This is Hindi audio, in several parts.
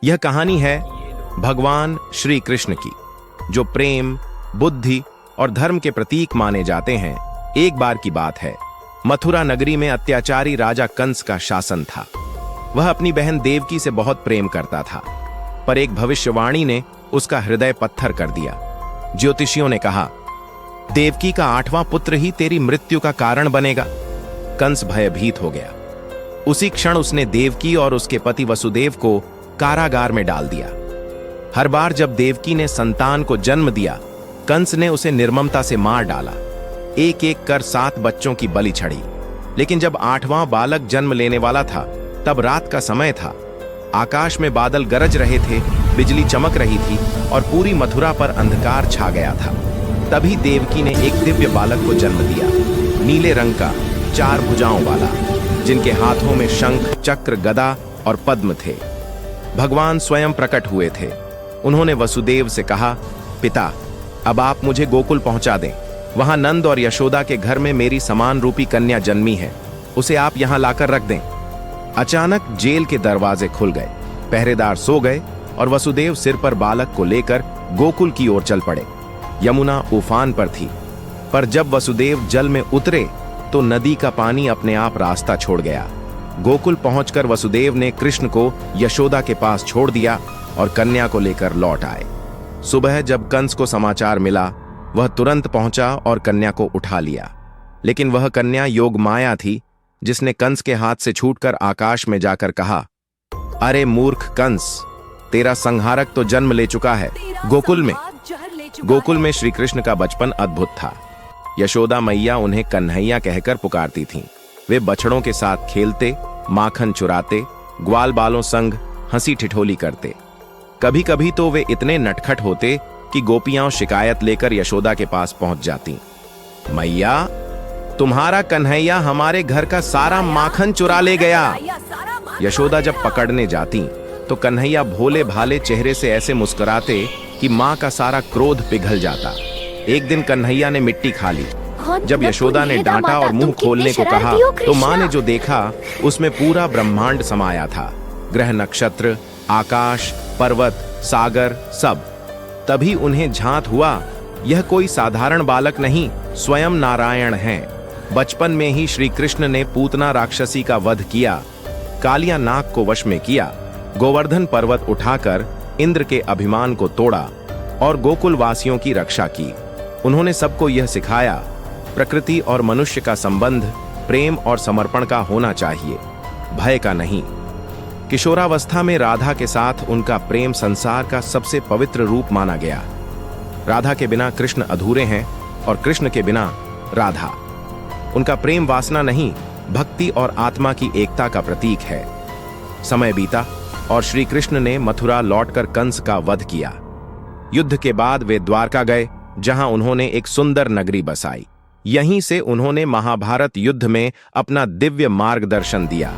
यह कहानी है भगवान श्री कृष्ण की, जो प्रेम, बुद्धि और धर्म के प्रतीक माने जाते हैं। एक बार की बात है, मथुरा नगरी में अत्याचारी राजा कंस का शासन था। वह अपनी बहन देवकी से बहुत प्रेम करता था, पर एक भविष्यवाणी ने उसका हृदय पत्थर कर दिया। ज्योतिषियों ने कहा, देवकी का 8वां पुत्र ही तेरी मृत्यु का कारण बनेगा। कंस भयभीत हो गया। उसी क्षण उसने देवकी और उसके पति वसुदेव को कारागार में डाल दिया। हर बार जब देवकी ने संतान को जन्म दिया, कंस ने उसे निर्ममता से मार डाला। एक एक कर 7 बच्चों की बलि चढ़ी। लेकिन जब 8वां बालक जन्म लेने वाला था, तब रात का समय था। आकाश में बादल गरज रहे थे, बिजली चमक रही थी और पूरी मथुरा पर अंधकार छा गया था। तभी देवकी ने एक दिव्य बालक को जन्म दिया, नीले रंग का, 4 भुजाओं वाला, जिनके हाथों में शंख, चक्र, गदा और पद्म थे। भगवान स्वयं प्रकट हुए थे। उन्होंने वसुदेव से कहा, पिता, अब आप मुझे गोकुल पहुंचा दें। वहां नंद और यशोदा के घर में मेरी समान रूपी कन्या जन्मी है, उसे आप यहां लाकर रख दें। अचानक जेल के दरवाजे खुल गए, पहरेदार सो गए और वसुदेव सिर पर बालक को लेकर गोकुल की ओर चल पड़े। यमुना उफान पर थी, पर जब वसुदेव जल में उतरे तो नदी का पानी अपने आप रास्ता छोड़ गया। गोकुल पहुंचकर वसुदेव ने कृष्ण को यशोदा के पास छोड़ दिया और कन्या को लेकर लौट आए। सुबह जब कंस को समाचार मिला, वह तुरंत पहुंचा और कन्या को उठा लिया। लेकिन वह कन्या योग माया थी, जिसने कंस के हाथ से छूटकर आकाश में जाकर कहा, अरे मूर्ख कंस, तेरा संहारक तो जन्म ले चुका है। गोकुल में श्री कृष्ण का बचपन अद्भुत था। यशोदा मैया उन्हें कन्हैया कहकर पुकारती थीं। वे बछड़ों के साथ खेलते, माखन चुराते, ग्वाल बालों संग हंसी ठिठोली करते। कभी कभी तो वे इतने नटखट होते कि गोपियां शिकायत लेकर यशोदा के पास पहुंच जाती। मैया, तुम्हारा कन्हैया हमारे घर का सारा माखन चुरा ले गया। यशोदा जब पकड़ने जाती तो कन्हैया भोले भाले चेहरे से ऐसे मुस्कुराते कि मां का सारा क्रोध पिघल जाता। एक दिन कन्हैया ने मिट्टी खा ली। जब यशोदा ने डांटा और मुंह खोलने को कहा तो मां ने जो देखा उसमें पूरा ब्रह्मांड समाया था। ग्रह, नक्षत्र, आकाश, पर्वत, सागर, सब। तभी उन्हें झांत हुआ, यह कोई साधारण बालक नहीं, स्वयं नारायण हैं। बचपन में ही श्री कृष्ण ने पूतना राक्षसी का वध किया, कालिया नाग को वश में किया, गोवर्धन पर्वत उठाकर इंद्र के अभिमान को तोड़ा और गोकुल वासियों की रक्षा की। उन्होंने सबको यह सिखाया, प्रकृति और मनुष्य का संबंध प्रेम और समर्पण का होना चाहिए, भय का नहीं। किशोरावस्था में राधा के साथ उनका प्रेम संसार का सबसे पवित्र रूप माना गया। राधा के बिना कृष्ण अधूरे हैं और कृष्ण के बिना राधा। उनका प्रेम वासना नहीं, भक्ति और आत्मा की एकता का प्रतीक है। समय बीता और श्री कृष्ण ने मथुरा लौटकर कंस का वध किया। युद्ध के बाद वे द्वारका गए, जहां उन्होंने एक सुंदर नगरी बसाई। यहीं से उन्होंने महाभारत युद्ध में अपना दिव्य मार्गदर्शन दिया।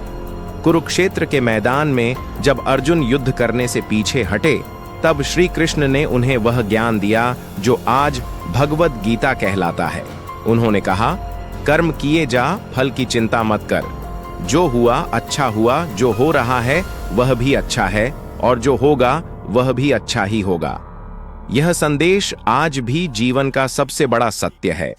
कुरुक्षेत्र के मैदान में जब अर्जुन युद्ध करने से पीछे हटे, तब श्री कृष्ण ने उन्हें वह ज्ञान दिया जो आज भगवद गीता कहलाता है। उन्होंने कहा, कर्म किए जा, फल की चिंता मत कर। जो हुआ अच्छा हुआ, जो हो रहा है वह भी अच्छा है और जो होगा वह भी अच्छा ही होगा। यह संदेश आज भी जीवन का सबसे बड़ा सत्य है।